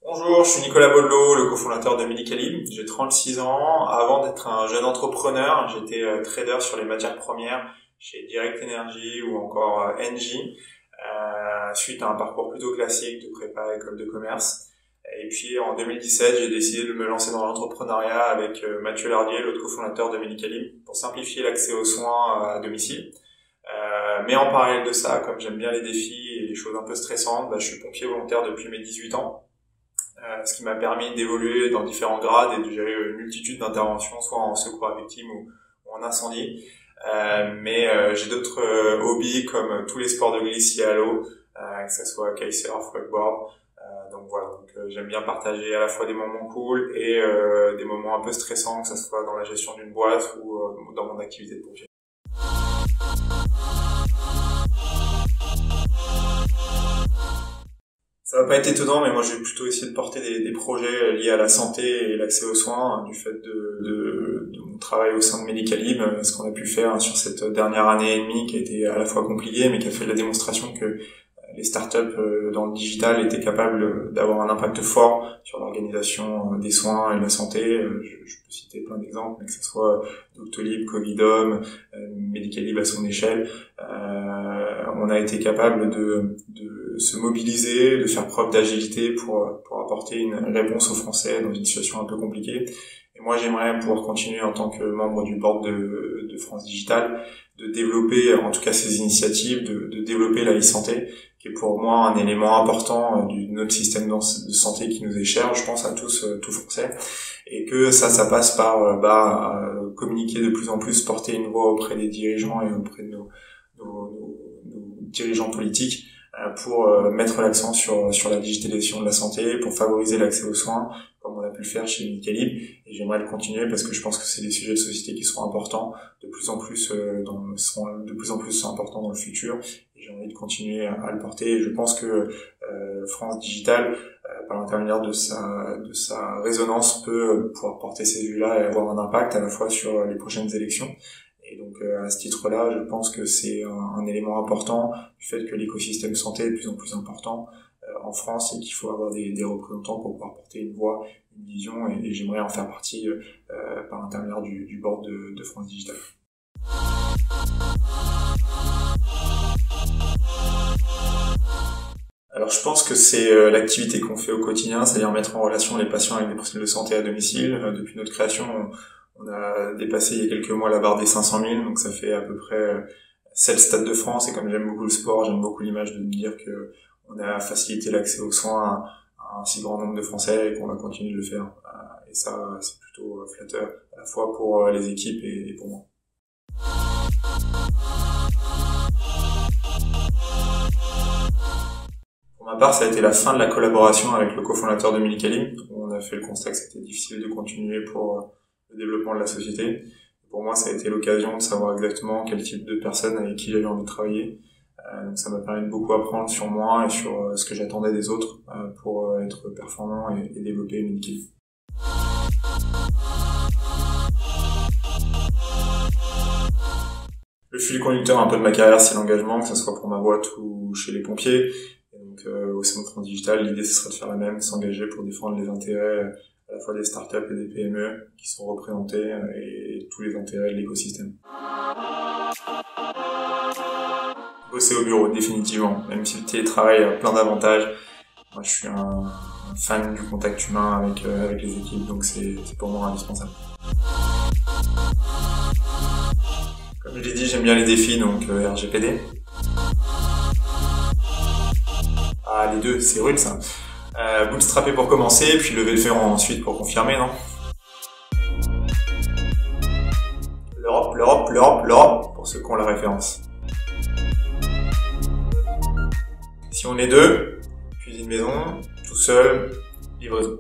Bonjour, je suis Nicolas Baudelot, le cofondateur de Medicalib. J'ai 36 ans. Avant d'être un jeune entrepreneur, j'étais trader sur les matières premières chez Direct Energy ou encore Engie, suite à un parcours plutôt classique de prépa école de commerce. Et puis en 2017, j'ai décidé de me lancer dans l'entrepreneuriat avec Mathieu Lardier, l'autre cofondateur de Medicalib, pour simplifier l'accès aux soins à domicile. Mais en parallèle de ça, comme j'aime bien les défis et les choses un peu stressantes, je suis pompier volontaire depuis mes 18 ans. Ce qui m'a permis d'évoluer dans différents grades et de gérer une multitude d'interventions, soit en secours à victimes ou en incendie. Mais j'ai d'autres hobbies comme tous les sports de glisse liés à l'eau, que ce soit kitesurf, wakeboard. Donc voilà, j'aime bien partager à la fois des moments cool et des moments un peu stressants, que ce soit dans la gestion d'une boîte ou dans mon activité de pompier. Ça va pas être étonnant, mais moi j'ai plutôt essayé de porter des projets liés à la santé et l'accès aux soins, du fait de mon travail au sein de Medicalib, ce qu'on a pu faire sur cette dernière année et demie qui a été à la fois compliquée, mais qui a fait la démonstration que les startups dans le digital étaient capables d'avoir un impact fort sur l'organisation des soins et de la santé. Je peux citer plein d'exemples, mais que ce soit Doctolib, Covidom, Medicalib à son échelle. On a été capable de se mobiliser, de faire preuve d'agilité pour apporter une réponse aux Français dans une situation un peu compliquée. Et moi, j'aimerais pouvoir continuer en tant que membre du board de France Digital, de développer, en tout cas ces initiatives, de développer la e-santé, qui est pour moi un élément important de notre système de santé qui nous est cher, je pense à tous, tout Français, et que ça passe par communiquer de plus en plus, porter une voix auprès des dirigeants et auprès de nos dirigeants politiques, pour mettre l'accent sur la digitalisation de la santé, pour favoriser l'accès aux soins, comme on a pu le faire chez Medicalib, et j'aimerais le continuer parce que je pense que c'est des sujets de société qui seront importants, de plus en plus importants dans le futur, et j'ai envie de continuer à le porter, et je pense que France Digital, par l'intermédiaire de sa résonance, peut pouvoir porter ces vues-là et avoir un impact à la fois sur les prochaines élections. Et donc à ce titre-là, je pense que c'est un élément important du fait que l'écosystème santé est de plus en plus important en France et qu'il faut avoir des représentants pour pouvoir porter une voix, une vision, et j'aimerais en faire partie par l'intermédiaire du board de France Digital. Alors je pense que c'est l'activité qu'on fait au quotidien, c'est-à-dire mettre en relation les patients avec des professionnels de santé à domicile. Depuis notre création, on a dépassé il y a quelques mois la barre des 500 000, donc ça fait à peu près 7 stades de France, et comme j'aime beaucoup le sport, j'aime beaucoup l'image de me dire que on a facilité l'accès aux soins à un si grand nombre de Français et qu'on va continuer de le faire. Et ça, c'est plutôt flatteur, à la fois pour les équipes et pour moi. Pour ma part, ça a été la fin de la collaboration avec le cofondateur de Medicalib. On a fait le constat que c'était difficile de continuer pour le développement de la société. Pour moi, ça a été l'occasion de savoir exactement quel type de personne avec qui j'avais envie de travailler. Donc ça m'a permis de beaucoup apprendre sur moi et sur ce que j'attendais des autres pour être performant et développer Medicalib. Le fil conducteur un peu de ma carrière, c'est l'engagement, que ce soit pour ma boîte ou chez les pompiers. Et donc au sein de France Digital, l'idée ce serait de faire la même, s'engager pour défendre les intérêts à la fois des startups et des PME qui sont représentés et tous les intérêts de l'écosystème. Bosser au bureau, définitivement. Même si le télétravail a plein d'avantages, moi je suis un fan du contact humain avec les équipes, donc c'est pour moi indispensable. Comme je l'ai dit, j'aime bien les défis, donc RGPD. Ah, les deux, c'est rude ça. Bootstrapper pour commencer, puis lever le ferrant ensuite pour confirmer, non? L'Europe, pour ceux qui ont la référence. Si on est deux, cuisine maison, tout seul, livraison.